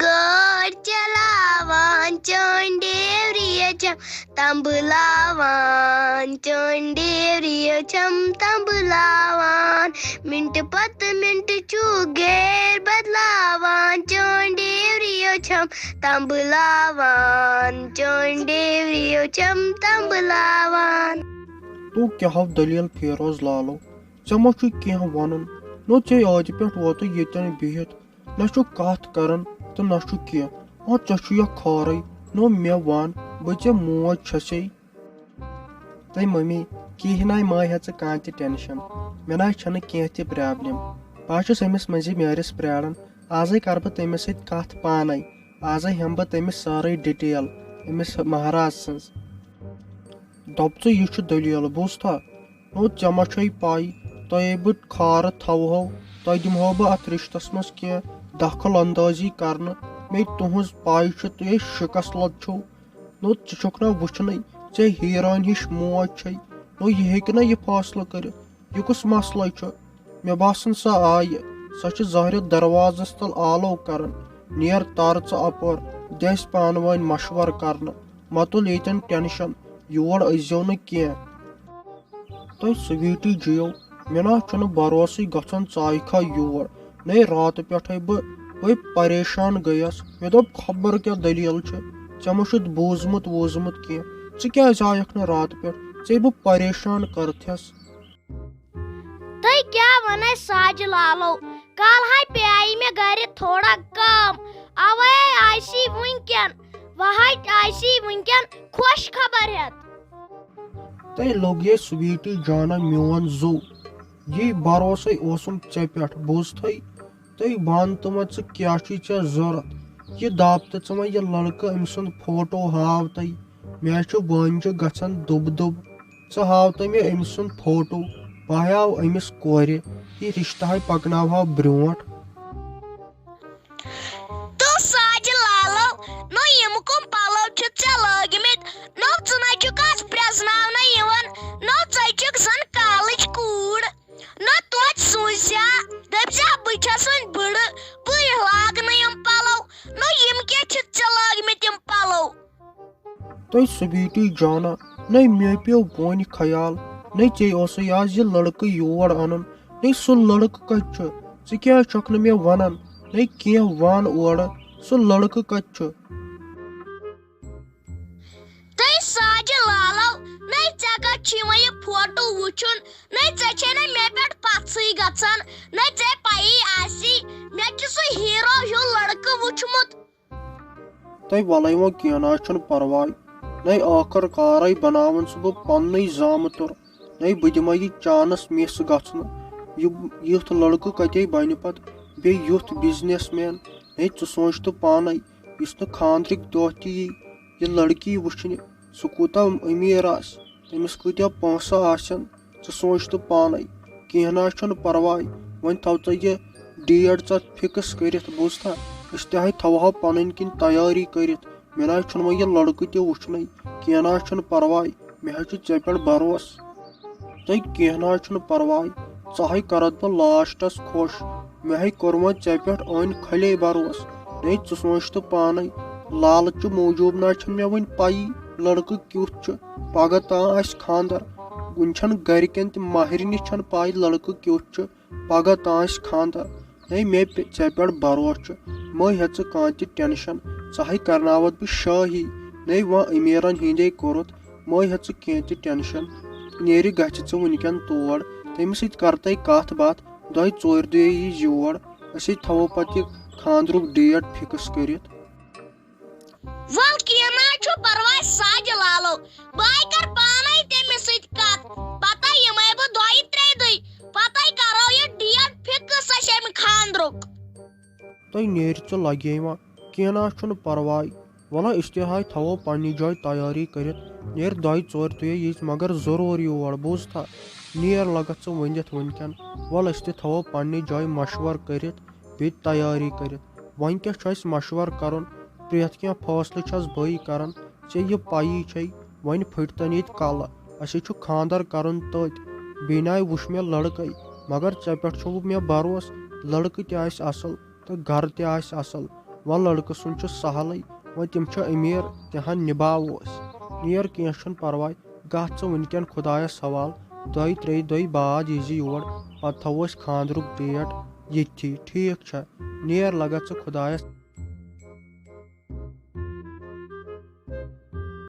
गाड़ चलावान चंडेवरिया छम तंबलावान चंडेवरिया छम तंबलावान मिंट पत मिंट चू गैर बदलावान चंडेवरिया छम तंबलावान चंडेवरिया छम तंबलावान। तो क्या दलील फेरोज लालो चमो क्या वन नो चे आज पे वोत ये बिहित न कत कर तो न क्या चे खारे नो मे वन बे मोज छे ते मम्मी कह माह कह टेंशन मे ना कह प्रॉब्लम बस अमिस मजी मेरिस प्राण आज कर बह तमिस कथ पाने आज हम बह तमिस सारे डिटेल अमिस महाराज सज दप यह दलील बोजथा नो चमा पाई तय बह खार थवो तय दिमहो बह अत रिश्तस मज कह दखल अंदाजी कर मे तुज पाई तुह शिकस्त छो नो चुक ना वुचन चे हीरान हिश मोज छे नो यह हेक ना यह फैसला कर यह कुस मसला मे बासन सा आय सह जहर दरवाजस तल आलो कर नेर तार अपर दस पान वन मशवर कर मतुल ये टेंशन योर अजो न कह तुम स्वीटी जियो मे ना भरोसे गन चाय खा योर नै रात पे बह परेशान गयस मे दोप खबर क्या दलील चमो बोजमुत वोजमुत कह क्या आयक न रात पे चे बह परेशान करथस तै क्या वन साज लालो कल हाय पे मे घर थोड़ा कम अवे आयसी वुनकन वहाय आयसी वुनकन खुश खबर हेत तै लोग ये स्वीटी जाना मोन जो ये भरोसे ओसुम चे पे बोज तै वन तुम क्या जरूरत यह दप तो वे यह लड़का अम सुंद फोटो हाव तै मे वंज गन दुब दुब हाव तै मे अम सुंद फोटो बह हाव अमिस कोर यह रिश्ता पकनाव ब्रोट तो साज लालो नो यम कम पलो चे लगमित नो चुक प्रजनावन नो चुक जन कॉलेज कूड़ नो तोत सूजा दपजा बस बड़ बह लाग यम पलो नो यम क्या लगमित यम पलो तै स्वीटी जाना नै मे पे वन ख्याल नै चे आज यह लड़क योर अन नै सह लड़क कत क्या चक न मे वन नै कह वन ओर सह लड़क कत तै साज लालो नै चे कत यह फोटो वुचन नै चे ना मे पे पथसई गन नै चे पई आसी मे सह हीरो हिउ लड़क वुचमुत तै वल वो कह ना परवाह नै आखिर कार बनावन सह बह पन्न जामतुर नै बह दिम यह चांस मिस गन युथ लड़क कते बन पत बे युथ बिजनेस मैन नै सोच तो पाने इस न खानद्रिक दह यी यह लड़की वुचन सह कूता अमीर तमिस कूत्या पैसा आसन सोच तो पाने कह ना परवाह वन थव यह डेट फिक्स कर बोजथा अस थवो पन किन तैयारी कर मे ना वो यह लड़क त वुचन कह ना परवाह मे चे पे भरोस तै कह ना परवाह चे करत बह लास्टस खुश मे कोर्म चे पे अन खले भरोस नै सोच तो पाने लालच मूजूब ना मे वन पई लड़क क्युथ पगह तां आस खानदर वन गरकन त महरनि पाई लड़क क्युथ पगह तां आस खानदर नै मे चे पे भरोस मे हेच कह टेंशन चे करनावत बह शाही नै वह अमीरन हिंदे कोरुत मे हेच कह टेंशन नेर गच वनकन तोड़ तमिस कर तै कथ बात दह चोर दह योर अस थवो पत खानद्रुक डेट फिक्स कर वल केना छु परवाह साज लालो बाय कर पाने तमिस कथ पता यमै बह दोई त्रे दुई पता करो ये डेट फिक्स अम खानद्रुक तै नेर लगे कह ना परवाह वल अस थवो पन्नी जाय तैयारी कर नेर दह चोर तुह ये मगर जरूर योर बोजथा नेर लगत वनित वनकन वल अस थवो पन्नी जाय मशवर कर बे तैयारी कर वन क्या मशवर कर प्रेथ क्या फैसले बई कर चे यह पई छे वन फटतन ये कल अस खानदर कर तथ बेनाय वुच मे लड़क मगर चे पे मे भरोस लड़क तसल तो घर तसल वह लड़कं सुन सहल वह तम अमीर तिहन निभावो नीर कह परवाय गह वनकन खुदायस सवाल 2-3 दुह बाद योर पे थो खानदरुक डेट ये ठीक नीर लगा खुदायस